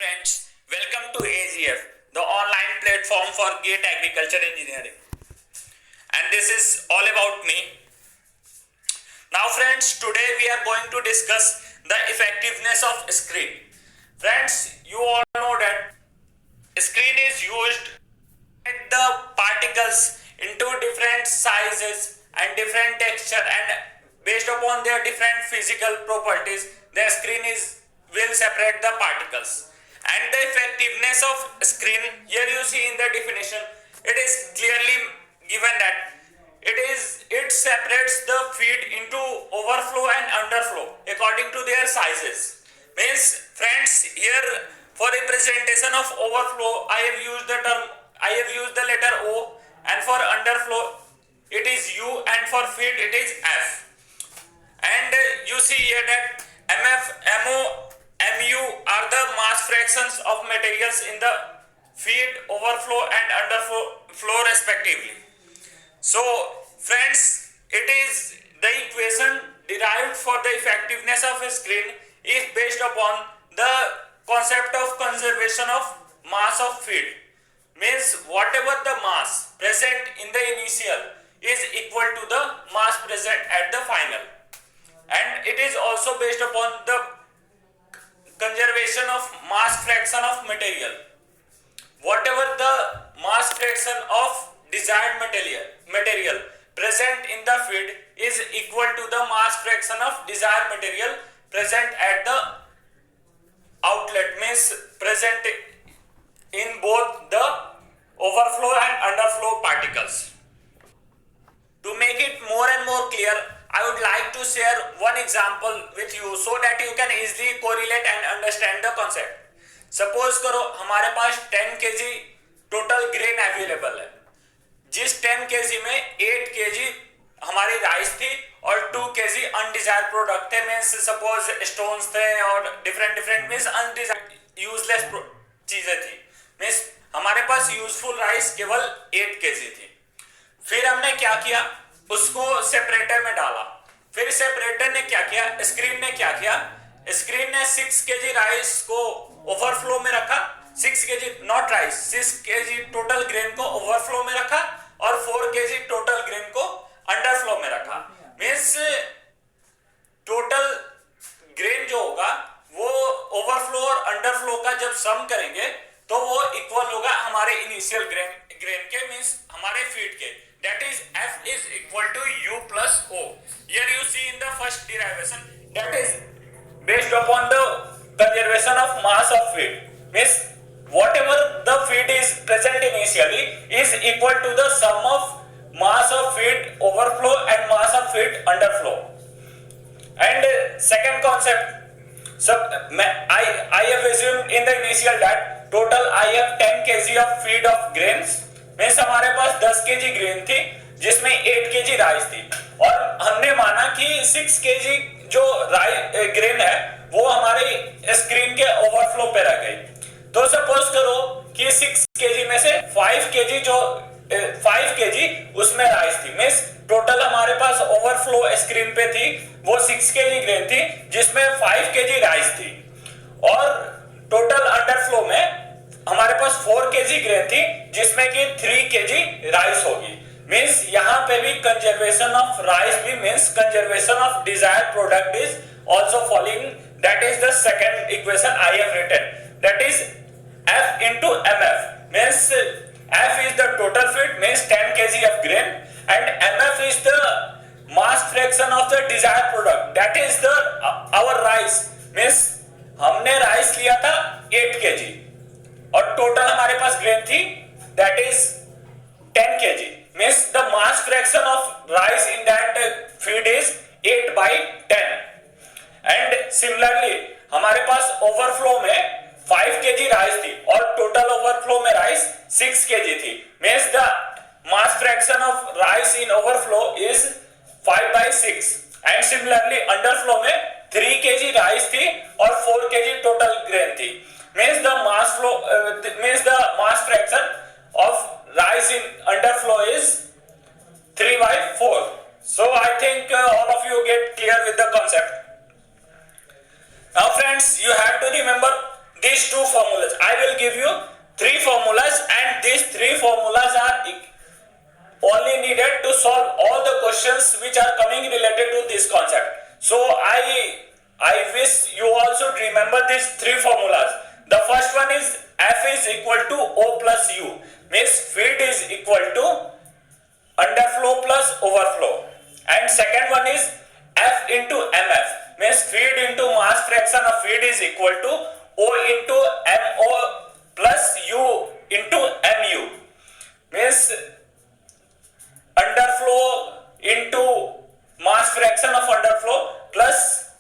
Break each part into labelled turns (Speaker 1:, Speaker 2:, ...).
Speaker 1: Friends, welcome to AGF, the online platform for GATE Agriculture Engineering. And this is all about me. Now friends, today we are going to discuss the effectiveness of screen. Friends, you all know that screen is used to get the particles into different sizes and different texture, and based upon their different physical properties, the screen will separate the particles. And the effectiveness of screen, here you see in the definition, it is clearly given that it separates the feed into overflow and underflow according to their sizes. Means friends, here for representation of overflow I have used the letter O, and for underflow it is U, and for feed it is F. And you see here that MF, MO, MU are the mass fractions of materials in the feed, overflow and underflow respectively. So friends, it is the equation derived for the effectiveness of a screen is based upon the concept of conservation of mass of feed. Means whatever the mass present in the initial is equal to the mass present at the final. And it is also based upon the conservation of mass fraction of material. Whatever the mass fraction of desired material present in the feed is equal to the mass fraction of desired material present at the outlet, means present in both the overflow and underflow particles. To make it more and more clear, I would like to share one example with you so that you can easily correlate and understand the concept. Suppose करो हमारे पास 10 kg total grain available है, जिस 10 kg में 8 kg हमारी rice थी और 2 kg undesired product थे, means suppose stones थे और डिफरेंट मीन्स अनडिजायर्ड यूजलेस चीजें थी, मीन्स हमारे पास यूजफुल राइस केवल 8 kg थी. फिर हमने क्या किया, उसको सेपरेटर में डाला. फिर सेपरेटर ने क्या किया, स्क्रीन ने क्या किया, स्क्रीन ने 6 kg राइस को ओवरफ्लो में रखा, 6 kg not rice, 6 kg total grain को ओवरफ्लो में रखा और 4 kg टोटल ग्रेन को अंडरफ्लो में रखा. मींस टोटल ग्रेन जो होगा वो ओवरफ्लो और अंडरफ्लो का जब सम करेंगे तो वो इक्वल होगा हमारे इनिशियल ग्रेन के, मींस हमारे फीड के. That is F is equal to U plus O. Here you see in the first derivation, that is based upon the conservation of mass of feed. Means whatever the feed is present initially is equal to the sum of mass of feed overflow and mass of feed underflow. And second concept, so I have assumed in the initial that total I have 10 kg of feed of grains. Means हमारे पास 10 kg grain थी जिसमें 8 kg rice थी, और हमने माना कि 6 kg जो grain है वो हमारे स्क्रीन के ओवरफ्लो पे रह गई. तो सपोज करो कि 6 kg में से 5 kg उसमें राइस थी, मीन्स टोटल हमारे पास ओवरफ्लो स्क्रीन पे थी वो 6 kg ग्रेन थी जिसमें 5 kg राइस थी, और टोटल अंडरफ्लो में हमारे पास 4 kg ग्रेन थी जिसमें कि 3 kg राइस होगी. मींस यहाँ पे भी कंजर्वेशन ऑफ राइस भी means conservation of desired product is also following. That is the second equation I have written, that is F into MF. Means F is the total feed, means 10 kg of grain, and MF is the mass fraction of the desired product, that is the our rice. Means हमने rice लिया था 8 kg और total हमारे पास grain थी that is 10 kg. means the mass fraction of rice in that feed is 8 by 10. and similarly हमारे पास overflow में 5 kg rice थी और टोटल ओवरफ्लो में राइस 6 kg थी. means the mass fraction of rice in overflow is 5 by 6. and similarly underflow में 3 kg rice थी और 4 kg total grain थी. means the mass fraction of rice in underflow is 3 by 4. So I think all of you get clear with the concept. Now friends, you have to remember these two formulas. I will give you three formulas, and these three formulas are only needed to solve all the questions which are coming related to this concept. So I wish you also remember these three formulas. The first one is F is equal to O plus U, means feed is equal to underflow plus overflow, and second one is F into MF, means feed into mass fraction of feed is equal to O into MO plus U into MU, means underflow into mass fraction of underflow plus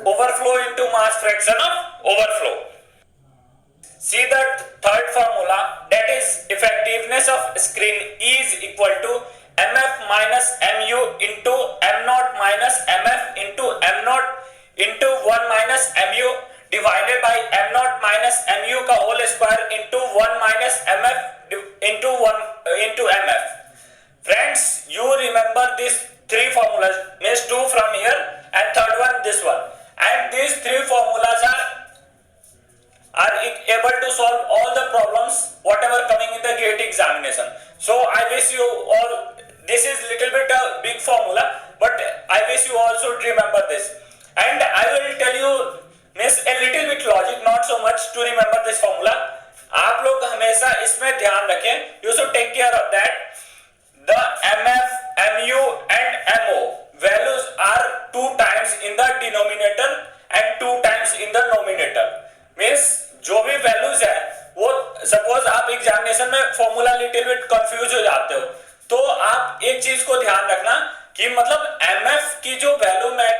Speaker 1: overflow into mass fraction of overflow. See the third formula, that is effectiveness of screen E is equal to MF minus MU into M naught minus MF into M naught into 1 minus MU divided by M naught minus MU का whole square into 1 minus MF into 1 into MF. Friends, you remember these three formulas, means two from here and third one this one, and these three formulas are able to solve all the problems whatever coming in the GATE examination. So I wish you all, this is little bit a big formula, but I wish you all should remember this, and I will tell you means a little bit logic, not so much to remember this formula. आप लोग हमेशा इसमें ध्यान रखें, you should take care of that. The MF, MU and MO values are 2 times in the denominator and 2 times in the numerator. Means जो भी values है वो suppose आप एग्जामिनेशन में फॉर्मूला लिटिल बिट कंफ्यूज हो जाते हो, तो आप एक चीज को ध्यान रखना कि मतलब MF की जो वैल्यू मैं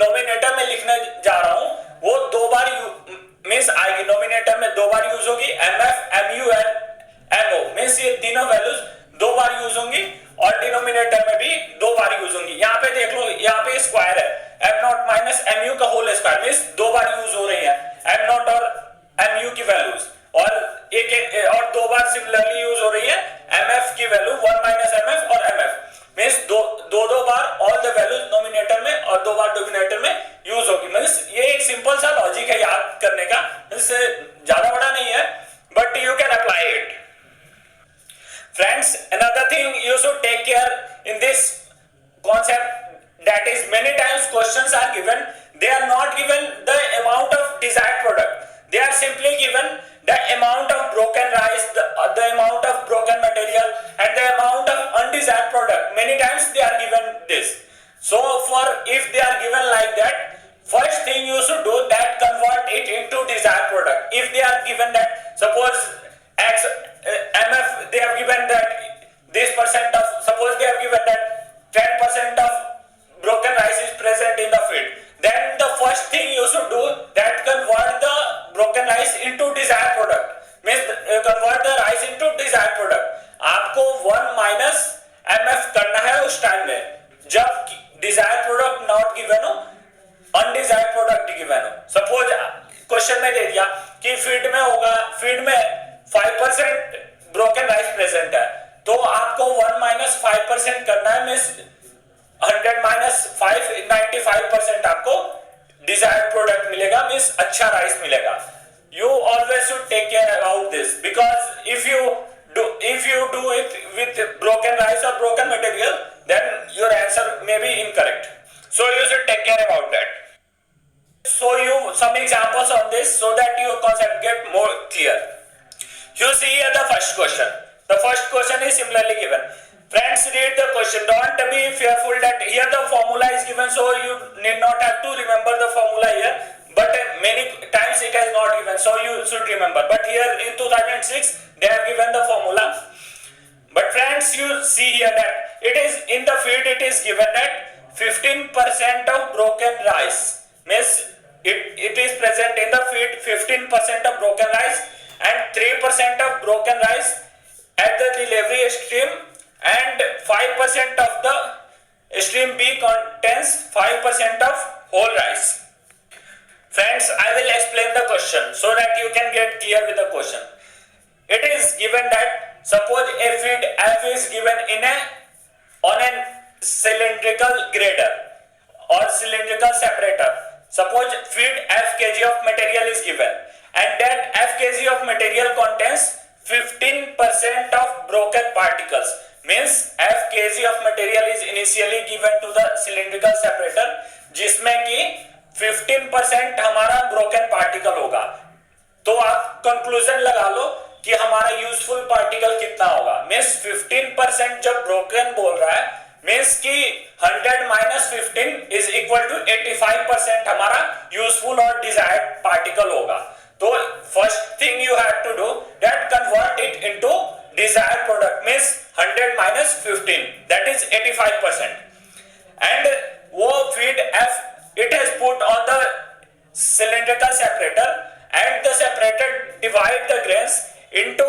Speaker 1: नोमिनेटर में लिखने जा रहा हूँ वो 2 बार मीन्स आएगी, नोमिनेटर में 2 बार यूज होगी, MF, MU and MO means ये तीनों वैल्यूज 2 बार यूज होंगी और डिनोमिनेटर में भी 2 बार यूज होंगी. यहाँ पे देख लो, यहाँ पे स्क्वायर है, M नॉट माइनस MU का होल स्क्वायर मींस 2 बार यूज हो रही है M नॉट और MU की वैल्यूज, और और 2 बार सिमिलरली यूज हो रही है MF की वैल्यू 1 माइनस MF और MF मींस दो बार ऑल द वैल्यूज नोमिनेटर में और 2 बार डिनोमिनेटर में यूज होगी. मींस ये एक सिंपल सा लॉजिक है याद करने का, इससे ज्यादा बड़ा नहीं है, but you can apply it. Friends, another thing you should take care in this concept, that is many times questions are given, they are not given the amount of desired product, they are simply given the amount of broken rice, the amount of broken material and the amount of undesired product. Many times they are given this. So for if they are given like that, first thing you should do that convert it into desired product. If they are given that suppose X MF, they have given that this percent of, suppose they have given that 10% of broken rice is present in the feed, then the first thing you should do that convert the broken rice into desired product, means convert the rice into desired product. आपको 1 minus MF करना है उस time में जब desired product not given हो, undesired product given हो. Suppose question में दे दिया कि फीड में होगा, फीड में 5% ब्रोकन राइस प्रेजेंट है, तो आपको 1 माइनस 5% करना है, मींस 100 माइनस 5 95% आपको डिजायर्ड प्रोडक्ट मिलेगा, मींस अच्छा राइस मिलेगा. You always should take care about this, because if you do it with broken rice और broken material, then your answer may be incorrect. So you should take care about that. So you some examples on this so that your concept get more clear. You see here the first question. The first question is similarly given. Friends, read the question. Don't be fearful that here the formula is given, so you need not have to remember the formula here. But many times it has not given, so you should remember. But here in 2006 they have given the formula. But friends, you see here that it is in the field, it is given that 15% of broken rice means it is present in the feed, 15% of broken rice and 3% of broken rice at the delivery stream, and 5% of the stream B contains 5% of whole rice. Friends, I will explain the question so that you can get clear with the question. It is given that suppose a feed F is given on a cylindrical grader or cylindrical separator. Suppose feed F kg of material is given and that F kg of material contains 15% of broken particles. Means F kg of material is initially given to the cylindrical separator, जिसमें कि 15% हमारा broken particle होगा. तो आप conclusion लगा लो कि हमारा useful particle कितना होगा. मीन्स 15% जब ब्रोकन बोल रहा है, मीन्स कि 100 माइनस 15 इज इक्वल टू 85% हमारा यूजफुल और डिजायर्ड पार्टिकल होगा. तो first thing you have to do that convert it into desired product. Means 100 minus 15 that is 85%. And वो feed F it has put on the cylindrical separator, and the separator divide the grains into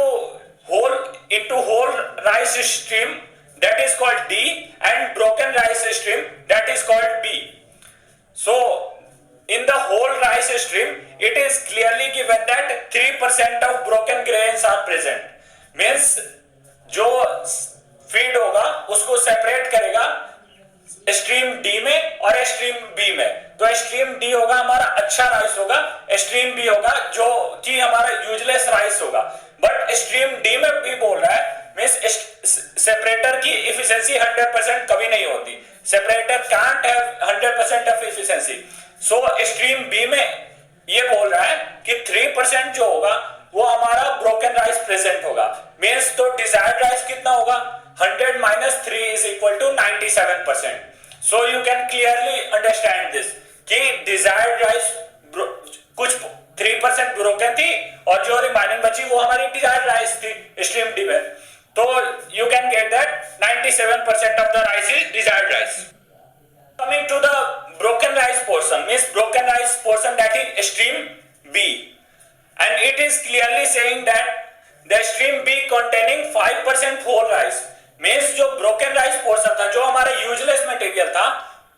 Speaker 1: whole rice stream, that is called D, and broken rice stream, that is called B. So in the whole rice stream it is clearly given that 3% of broken grains are present. Means जो feed होगा उसको separate करेगा stream D में और stream B में. तो stream D होगा हमारा अच्छा राइस होगा, स्ट्रीम बी होगा जो कि हमारा यूजलेस राइस होगा. बट स्ट्रीम डी में भी बोल रहा है मींस सेपरेटर की एफिशिएंसी 100% कभी नहीं होती. Separator can't have 100% of efficiency. So stream B में ये बोल रहा है कि 3% जो होगा वो हमारा ब्रोकन राइस प्रेजेंट होगा. मींस तो डिजायर्ड राइस कितना होगा, 100 minus 3 is equal to 97%. So you can clearly understand this कि desired rice कुछ 3% broken थी और जो रिमाइनिंग बची वो हमारी desired rice थी stream D में. तो you can get that 97% of the rice is desired rice. Coming to the broken rice portion, means broken rice portion, that is stream B, and it is clearly saying that the stream B containing 5% whole rice. Means जो broken rice portion था जो हमारा useless material था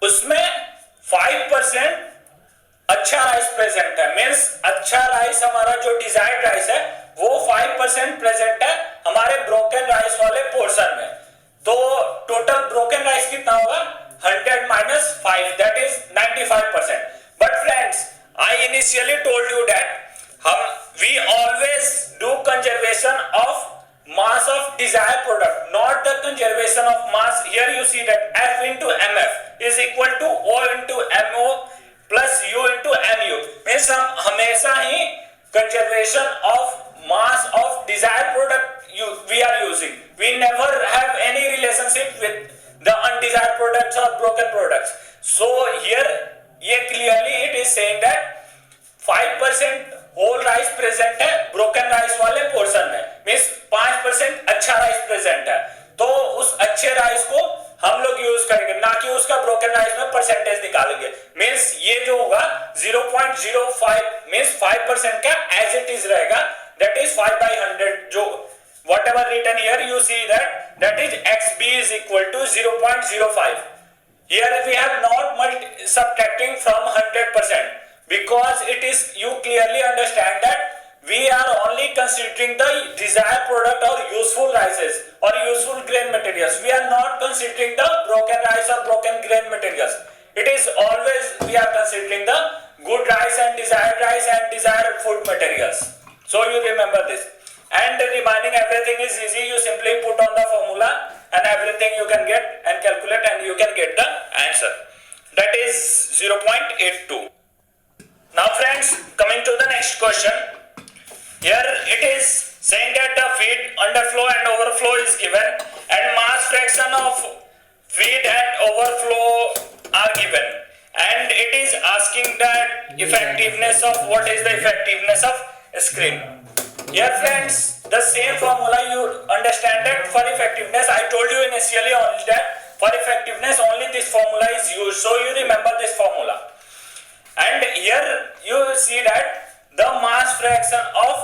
Speaker 1: उसमें 5% अच्छा rice present है. Means अच्छा rice हमारा जो डिजायर्ड राइस है वो 5% प्रेजेंट है हमारे ब्रोकन राइस वाले पोर्शन में. तो टोटल ब्रोकन राइस कितना होगा, 100 minus 5 that is 95%. But friends I initially told you that we always do conservation of mass of desired product, not the conservation of mass. Here you see that F into MF is equal to O into MO plus U into MU. means हम हमेशा ही conservation of mass of desired product we are using. We never have any relationship with the undesired products or broken products. So here ये clearly it is saying that 5% whole rice present है broken rice वाले portion में. Means 5% अच्छा rice present है. तो उस अच्छे rice को हम लोग यूज करेंगे, ना कि उसका ब्रोकन राइस में परसेंटेज निकालेंगे. मींस ये जो होगा 0.05 मींस 5% का एज इट इज रहेगा, दैट इज 5/100. जो whatever written here you see that is xb is equal to 0.05. Here we have not subtracting from 100%. Because it is, you clearly understand that we are only considering the desired product or useful rices or useful grain materials. We are not considering the broken rice or broken grain materials. It is always we are considering the good rice and desired food materials. So you remember this. And remaining everything is easy. You simply put on the formula and everything you can get and calculate and you can get the answer. That is 0.82. Now friends, coming to the next question. Here it is saying that the feed underflow and overflow is given and mass fraction of feed and overflow are given, and it is asking that effectiveness of what is the effectiveness of screen. Here friends, the same formula you understand that for effectiveness I told you initially only that for effectiveness only this formula is used, so you remember this formula. And here you see that the mass fraction of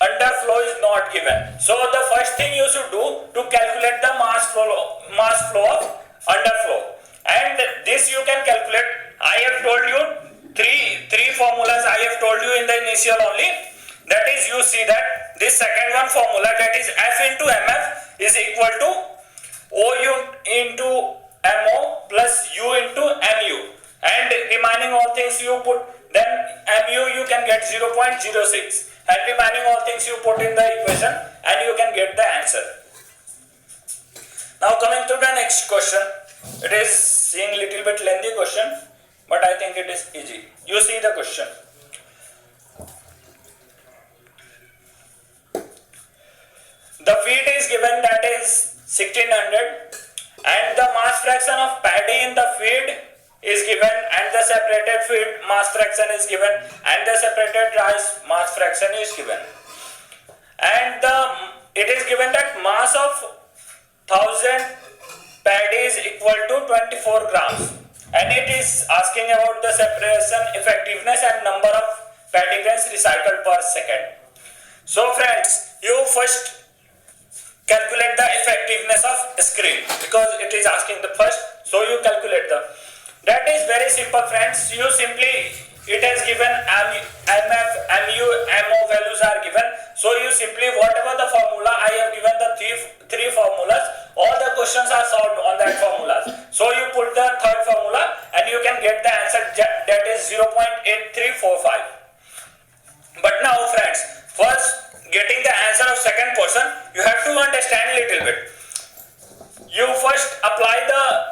Speaker 1: underflow is not given. So the first thing you should do to calculate the mass flow of underflow, and this you can calculate. I have told you three formulas I have told you in the initial only. That is, you see that this second one formula, that is F into MF is equal to OU into MO plus U into MU. And remaining all things you put then mu you can get 0.06, and remaining all things you put in the equation and you can get the answer. Now coming to the next question, it is seeing little bit lengthy question, but I think it is easy. You see the question. The feed is given, that is 1600, and the mass fraction of paddy in the feed is given, and the separated feed mass fraction is given, and the separated rice mass fraction is given, and it is given that mass of 1000 paddy is equal to 24 grams, and it is asking about the separation effectiveness and number of paddy grains recycled per second. So friends, you first calculate the effectiveness of screen, because it is asking the first, so you calculate that is very simple friends. You simply, it has given MF, MU, MO values are given, so you simply whatever the formula I have given, the three formulas, all the questions are solved on that formulas, so you put the third formula and you can get the answer, that is 0.8345. But now friends, first getting the answer of second portion, you have to understand a little bit. You first apply the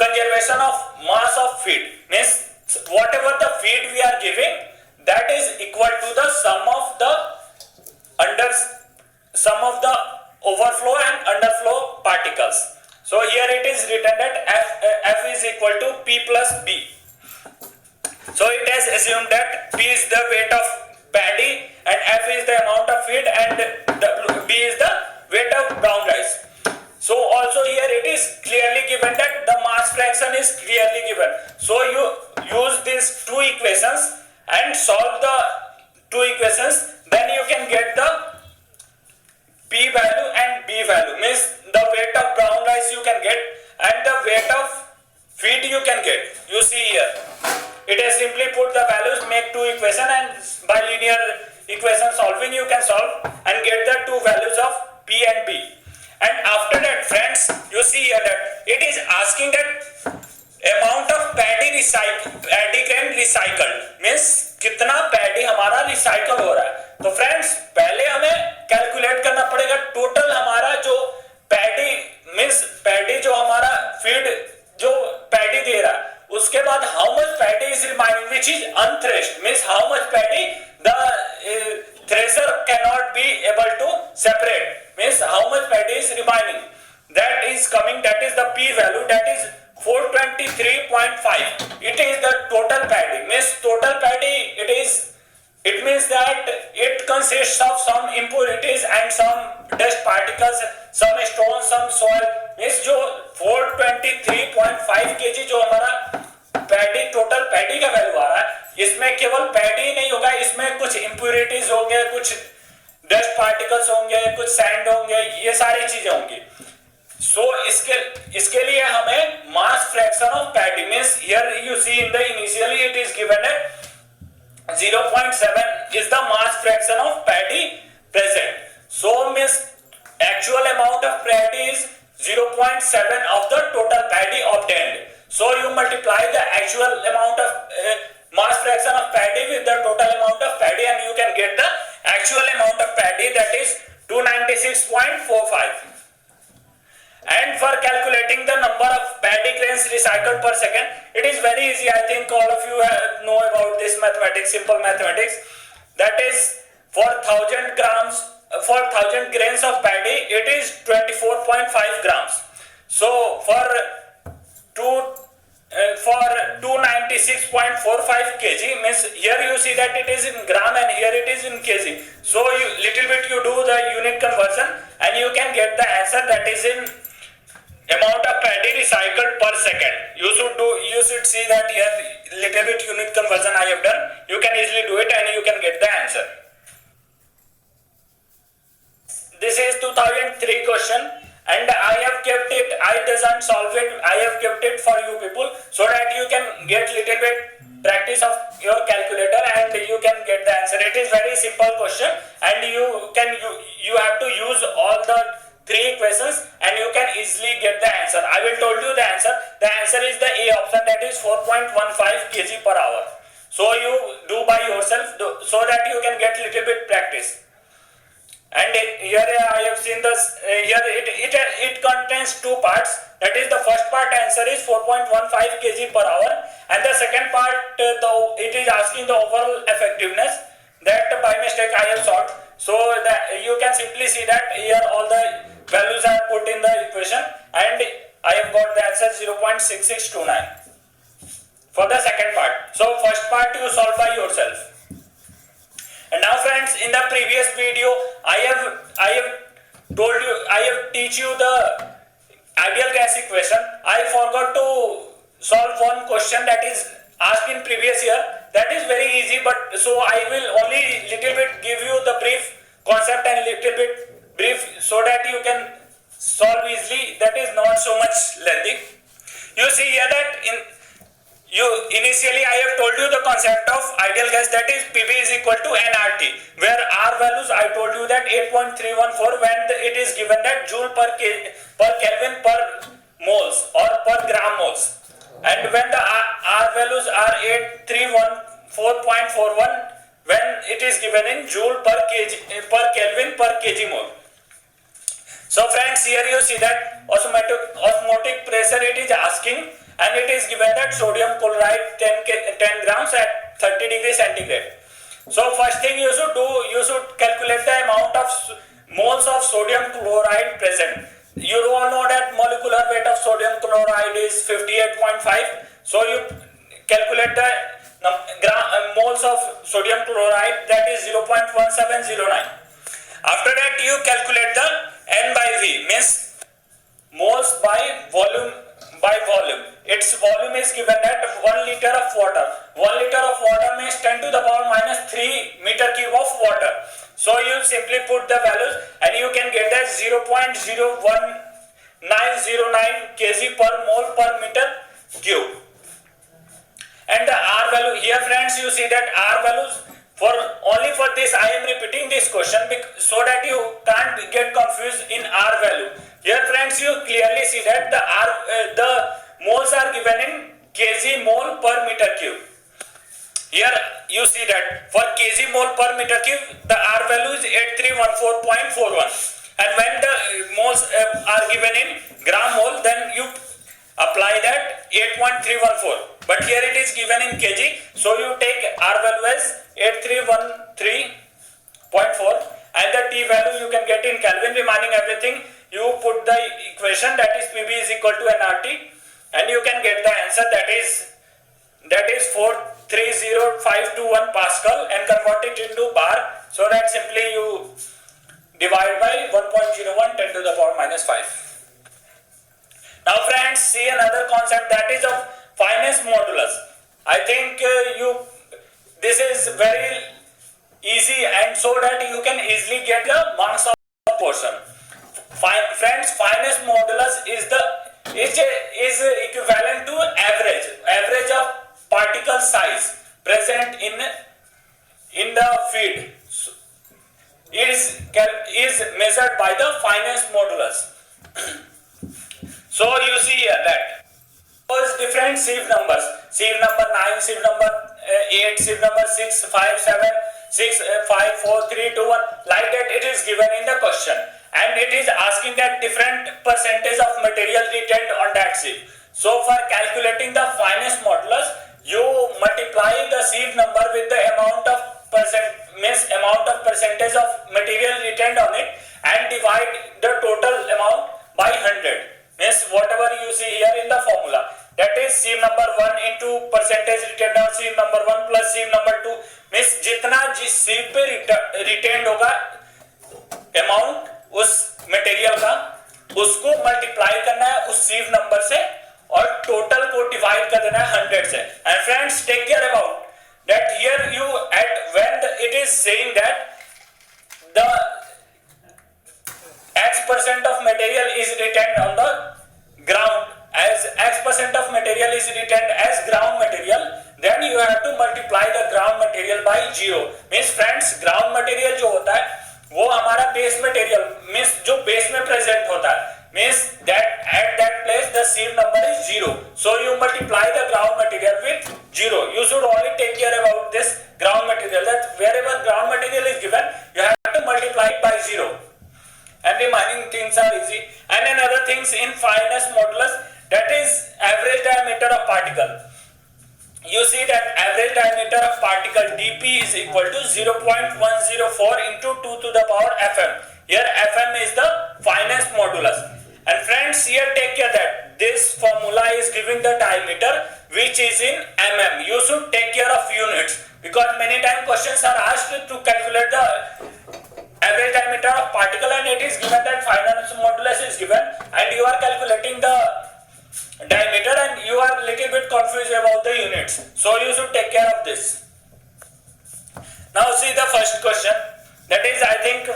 Speaker 1: conservation of mass of feed, means whatever the feed we are giving, that is equal to the sum of the overflow and underflow particles. So here it is written that F is equal to P plus B. So it has assumed that P is the weight of paddy and F is the amount of feed and B is the weight of brown rice. So also here it is clearly given that the mass fraction is clearly given. So you use these two equations and solve the two equations, then you can get the P value and B value, means the weight of brown rice you can get and the weight of feed you can get. You see here, it has simply put the values, make two equations, and by linear equation solving you can solve and get the two values of P and B. And after that friends, you see here that it is asking that amount of paddy grain recycled, means कितना paddy हमारा recycle हो रहा है. तो friends पहले हमें calculate करना पड़ेगा टोटल हमारा जो पैडी, मीन्स पैडी जो हमारा फीड जो पैडी दे रहा है, उसके बाद how much paddy is remaining which is unthreshed, means how much paddy the thresher cannot be able to separate, means how much paddy is remaining, that is coming, that is the P value, that is 423.5. it is the total paddy, means total paddy, it means that it consists of some impurities and some dust particles, some stones, some soil, means जो 423.5 kg जो हमारा paddy total paddy का value आ रहा है, इसमें केवल paddy नहीं होगा, इसमें कुछ इंप्यूरिटीज होंगे, कुछ डस्ट पार्टिकल्स होंगे, कुछ सैंड होंगे, ये सारी चीजें होंगी. सो इसके लिए हमें mass fraction of paddy, means here you see in the initially it is given at 0.7 is the mass fraction of paddy present. So means actual amount of paddy is 0.7 of the total paddy obtained. So you multiply the actual amount of mass fraction of paddy with the total amount of paddy and you can get the actual amount of paddy, that is 296.45. And for calculating the number of paddy grains recycled per second, it is very easy. I think all of you know about this mathematics, simple mathematics. That is for 1000 grams, for 1000 grains of paddy, it is 24.5 grams. So for 296.45 kg, means here you see that it is in gram and here it is in kg. So you little bit you do the unit conversion and you can get the answer, that is in amount of paddy recycled per second. You should see that here little bit unit conversion I have done. You can easily do it and you can get the answer. This is 2003 question and I have kept it, I doesn't solve it, I have kept it for you people so that you can get little bit practice of your calculator and you can get the answer. It is very simple question and you have to use all the three equations and you can easily get the answer. I will told you the answer. The answer is the A option, that is 4.15 kg per hour. So you that you can get little bit practice. And here I have seen this, here it contains two parts. That is, the first part answer is 4.15 kg per hour, and the second part it is asking the overall effectiveness, that by mistake I have solved. So that you can simply see that here all the values are put in the equation, and I have got the answer 0.6629 for the second part. So first part you solve by yourself. And now friends, in the previous video I have teach you the ideal gas equation. I forgot to solve one question that is asked in previous year. That is very easy, but so I will only little bit give you the brief concept and little bit brief so that you can solve easily. That is not so much lengthy. You see here that initially I have told you the concept of ideal gas, that is PV is equal to nRT, where R values I told you that 8.314 when it is given that joule per Kelvin per moles or per gram moles, and when the R values are 8314.41 when it is given in joule per Kelvin per kg mole. So friends, here you see that osmotic pressure it is asking, and it is given that sodium chloride 10 grams at 30 degrees centigrade. So first thing you should do, you should calculate the amount of moles of sodium chloride present. You all know that molecular weight of sodium chloride is 58.5. So you calculate the moles of sodium chloride, that is 0.1709. After that you calculate the N by V, means moles by volume. Its volume is given at 1 liter of water. 1 liter of water means 10 to the power minus 3 meter cube of water. So you simply put the values and you can get that 0.01909 kg per mole per meter cube. And the R value here friends, you see that R values, for only for this I am repeating this question so that you can't get confused in R value. Here friends, you clearly see that the moles are given in kg mole per meter cube. Here you see that for kg mole per meter cube the R value is 8314.41, and when the moles are given in gram mole, then you apply that 8.314, but here it is given in kg, so you take R value as 8313.4, and the T value you can get in Kelvin. Remaining everything you put the equation, that is PV is equal to nRT, and you can get the answer, that is 4,30521 Pascal, and convert it into bar, so that simply you divide by 1.01 10 to the power minus 5. Now friends, see another concept, that is of fineness modulus. I think this is very easy, and so that you can easily get the marks of the portion. Friends, fineness modulus is equivalent to average of particle size present in the feed. It is measured by the fineness modulus. So you see here that those different sieve numbers, sieve number 9, sieve number 8, sieve number 6, 5, 7, 6, 5, 4, 3, 2, 1, like that it is given in the question, and it is asking that different percentage of material retained on that sieve. So for calculating the fineness modulus, you multiply the sieve number with the amount of percentage of material retained on it, and divide the total amount by 100. Means whatever you see here in the formula, that is sieve number 1 into percentage retained on sieve number 1 plus sieve number 2, means जितना जिस sieve पे retained होगा amount उस material का, उसको multiply करना है उस sieve number से, और total को divide कर देना है 100 से. And friends, take care about that. Here you when it is saying that the X% of material is retained on the ground, as X% of material is retained as ground material, then you have to multiply the ground material by 0. Means friends, ground material जो होता है वो हमारा base material, means जो base में present होता है, means that at that place the sieve number is 0. So you multiply the ground material with 0. You should only take care about this ground material, that wherever and remaining things are easy. And another things in fineness modulus, that is average diameter of particle. You see that average diameter of particle dp is equal to 0.104 into 2 to the power fm. Here fm is the fineness modulus. And friends, here take care that this formula is giving the diameter which is in mm. You should take care of units, because many times questions are asked to calculate the average diameter of particle, and it is given that fineness modulus is given, and you are calculating the diameter and you are little bit confused about the units. So you should take care of this. Now see the first question. That is, I think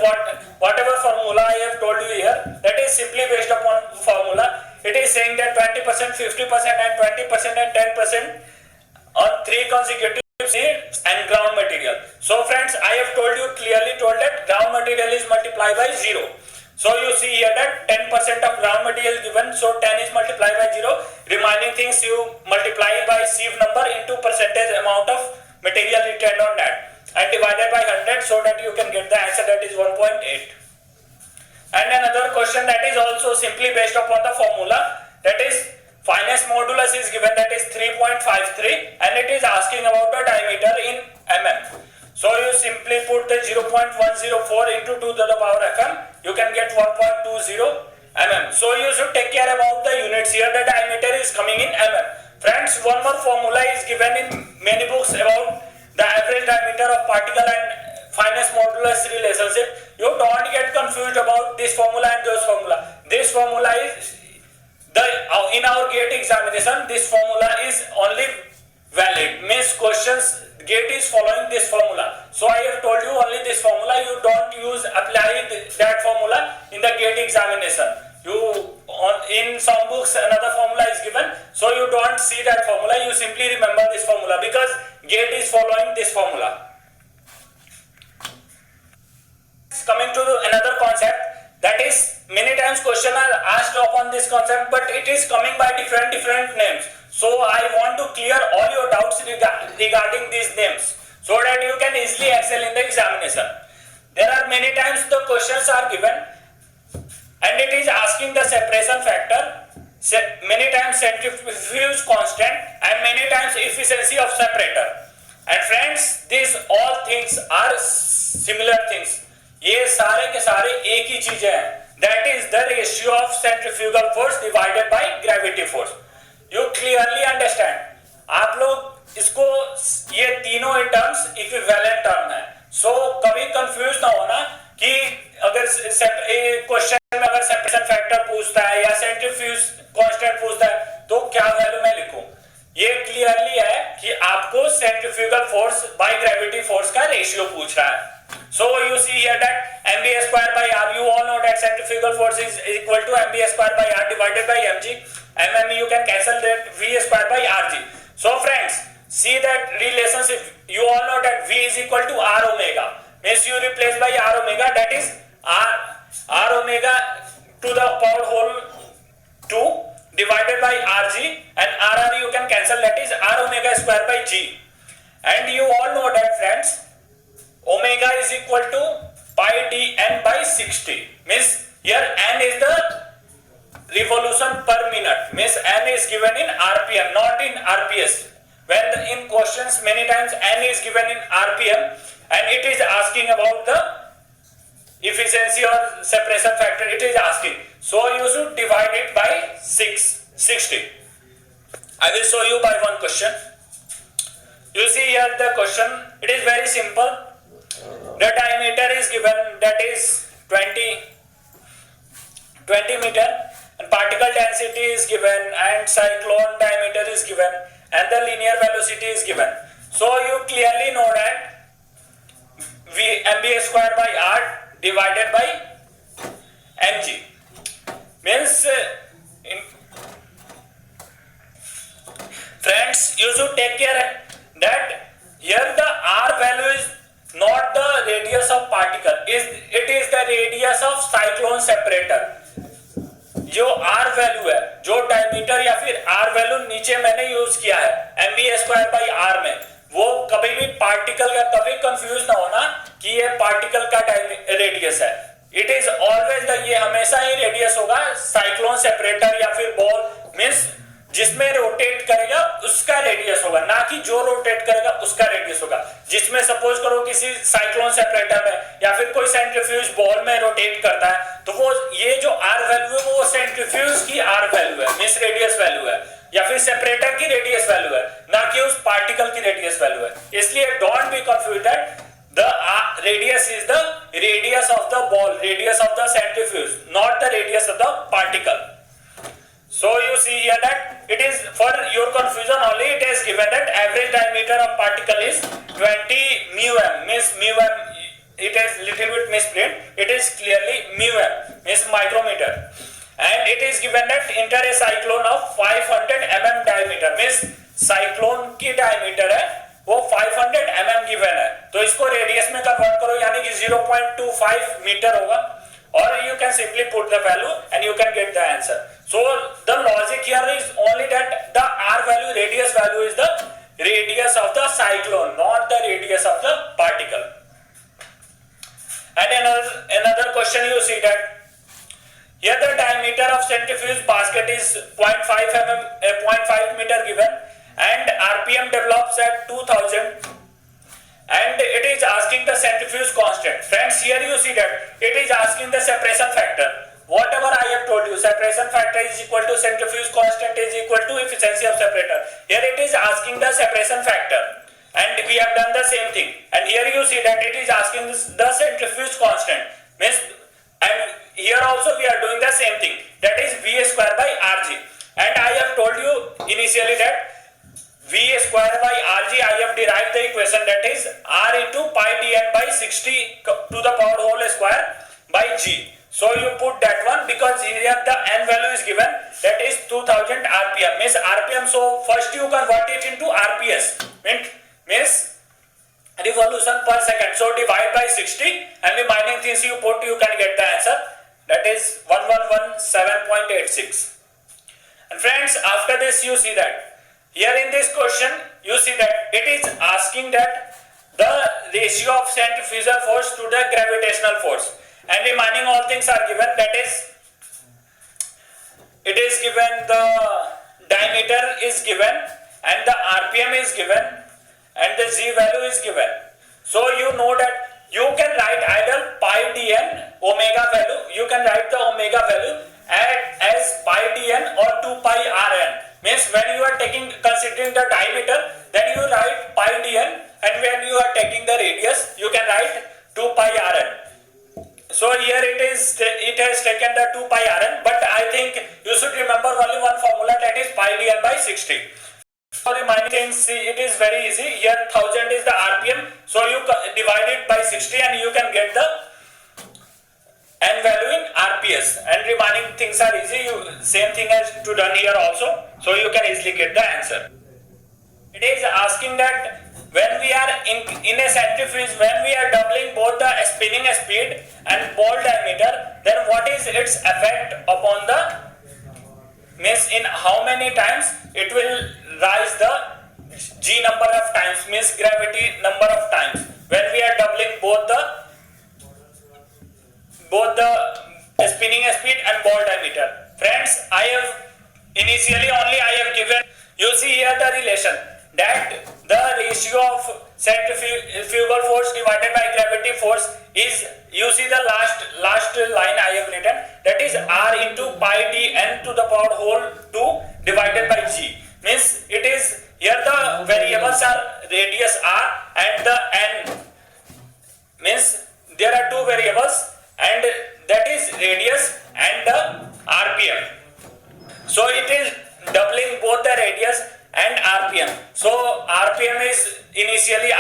Speaker 1: whatever formula I have told you here, that is simply based upon formula. It is saying that 20%, 50% and 20% and 10% on 3 consecutive seeds and ground material. So friends, I have clearly told that ground material is multiplied by 0. So you see here that 10% of ground material given, so 10 is multiplied by 0. Remaining things you multiply by sieve number into percentage amount of material retained on that, and divided by 100, so that you can get the answer, that is 1.8. And another question that is also simply based upon the formula, that is fineness modulus is given, that is 3.53, and it is asking about the diameter in mm. So you simply put the 0.104 into 2 to the power fm, you can get 1.20 mm. So you should take care about the units. Here the diameter is coming in mm. Friends, one more formula is given in many books about the average diameter of particle and fineness modulus relationship. You don't get confused about this formula and those formula. This formula is in our GATE examination, this formula is only valid, means questions GATE is following this formula. So I have told you only this formula. You don't apply that formula in the GATE examination. In some books another formula is given, so you don't see that formula. You simply remember this formula because GATE is following this formula. Coming to another concept, that is many times questions are asked upon this concept, but it is coming by different names. So I want to clear all your doubts regarding these names, so that you can easily excel in the examination. There are many times the questions are given and it is asking the separation factor, many times centrifuge constant, and many times efficiency of separator. And friends, these all things are similar things. ये सारे के सारे एक ही चीजें हैं, that is the ratio of centrifugal force divided by gravity force. You clearly understand. आप लोग इसको, ये तीनों टर्म्स इक्विवेलेंट टर्म है, सो कभी कंफ्यूज ना होना कि अगर क्वेश्चन में अगर सेपरेशन फैक्टर पूछता है या सेंट्रीफ्यूज कांस्टेंट पूछता है तो क्या वैल्यू मैं लिखूं. ये क्लियरली है कि आपको centrifugal force by gravity force का रेशियो पूछ रहा है. So you see here that mb square by r, you all know that centrifugal force is equal to mb square by r divided by mg. mm you can cancel that, v square by rg. So friends, see that relationship. You all know that v is equal to r omega, means you replace by r omega, that is r omega to the power whole 2 divided by rg, and rr you can cancel, that is r omega square by g. And you all know that friends, omega is equal to pi d n by 60, means here n is the revolution per minute, means n is given in rpm, not in rps. When in questions many times n is given in rpm and it is asking about the efficiency or separation factor, it is asking, so you should divide it by 60. I will show you by one question. You see here the question, it is very simple. The diameter is given, that is 20 meter, and particle density is given, and cyclone diameter is given, and the linear velocity is given. So you clearly know that mb square by r divided by mg means friends, you should take care that here the r value is not the radius of particle, it is the radius of cyclone separator. जो r value है, जो diameter या फिर r value नीचे मैंने use किया है mb square by r में, वो कभी भी पार्टिकल का कभी कंफ्यूज ना होना कि ये पार्टिकल का रेडियस है. इट इज ऑलवेज द, ये हमेशा ही रेडियस होगा साइक्लोन सेपरेटर या फिर बॉल, मींस जिसमें रोटेट करेगा उसका रेडियस होगा, ना कि जो रोटेट करेगा उसका रेडियस होगा। जिसमें सपोज करो किसी साइक्लोन सेपरेटर में या फिर कोई सेंट्रीफ्यूज बॉल में रोटेट करता है, तो वो ये जो आर वैल्यू है वो सेंट्रीफ्यूज की आर वैल्यू है, मींस रेडियस वैल्यू है, या फिर सेपरेटर की रेडियस वैल्यू है, ना कि उस पार्टिकल की रेडियस वैल्यू है। इसलिए don't be confuse that the radius is the radius of the ball, radius of the centrifuge, not the radius of the particle. So you see here that it is for your confusion only, it is given that average diameter of particle is 20 mu m, means mu m, it is little bit misprint, it is clearly mu m, means micrometer, and it is given that enter a cyclone of 500 mm diameter, means cyclone की diameter है वो 500 mm given है, तो इसको radius में convert करो यानी कि 0.25 मीटर होगा, और you can simply put the value and you can get the answer. So the logic here is only that the R value, radius value is the radius of the cyclone, not the radius of the particle. And another question you see that here the diameter of centrifuge basket is 0.5 mm, 0.5 meter given, and RPM develops at 2000, and it is asking the centrifuge constant. Friends, here you see that it is asking the separation factor. Whatever I have told you, separation factor is equal to centrifuge constant is equal to efficiency of separator. Here it is asking the separation factor, and we have done the same thing. And here you see that it is asking the centrifuge constant, means, and here also we are doing the same thing, that is V square by Rg. And I have told you initially that V square by Rg, I have derived the equation, that is R into pi dn by 60 to the power whole square by G. So you put that one because here the n value is given, that is 2000 rpm, means rpm. So first you convert it into rps, means revolution per second. So divide by 60 and remaining things you put, you can get the answer, that is 1117.86. And friends, after this you see that here in this question you see that it is asking that the ratio of centrifugal force to the gravitational force, and remaining all things are given, that is it is given the diameter is given and the rpm is given and the z value is given. So you know that you can write either pi dn omega value, you can write the omega value as pi dn or 2 pi rn, means when you are considering the diameter, then you write pi dn, and when you are taking the radius you can write 2 pi rn. So here it has taken the 2 pi rn, but I think you should remember only one formula, that is pi dn by 60. For remaining things, it is very easy. Here 1000 is the rpm, so you divide it by 60 and you can get the n value in rps, and remaining things are easy. Same thing as to done here also, so you can easily get the answer. It is asking that when we are in a centrifuge, when we are doubling both the spinning speed and ball diameter, then what is its effect upon the, means in how many times it will rise the g number of times, means gravity number of times, when we are doubling both the spinning speed and ball diameter. Friends, I have initially only I have given, you see here the relation, that the ratio of centrifugal force divided by gravity force is, you see the last line I have written, that is r into pi dn to the power whole 2 divided by g, means it is here the variables are radius r and the n, means there are two variables, and that is radius and the rpm. So it is doubling both the radius and rpm. So rpm is initially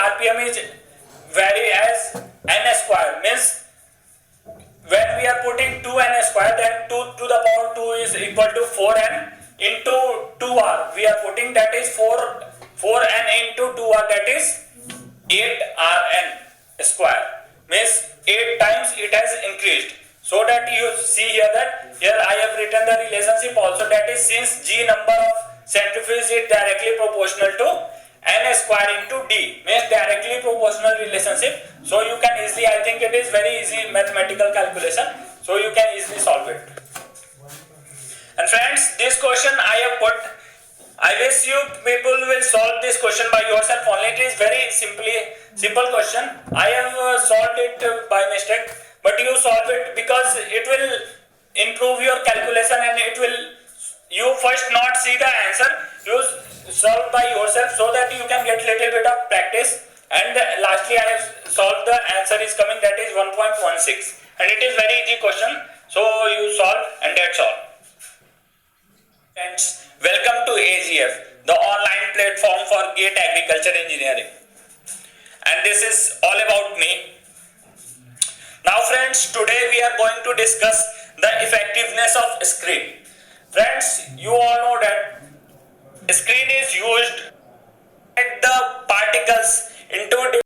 Speaker 1: vary as n square, means when we are putting 2n square, then 2 to the power 2 is equal to 4n into 2r. We are putting, that is 4n into 2r, that is 8rn square, means 8 times it has increased. So that you see here that here I have written the relationship also, that is since g number of centrifuge is directly proportional to n square into d means directly proportional relationship. So you can easily, I think it is very easy mathematical calculation, so you can easily solve it. And friends, this question I have put, I wish you people will solve this question by yourself only. It is very simple question. I have solved it by mistake, but you solve it because it will improve your calculation, and it will, you first not see the answer, you solve by yourself so that you can get little bit of practice. And lastly I have solved, the answer is coming, that is 1.16, and it is very easy question, so you solve and that's all. Friends, welcome to AGF, the online platform for GATE Agriculture Engineering, and this is all about me. Now friends, today we are going to discuss the effectiveness of screen. Friends, you all know that screen is used at the particles into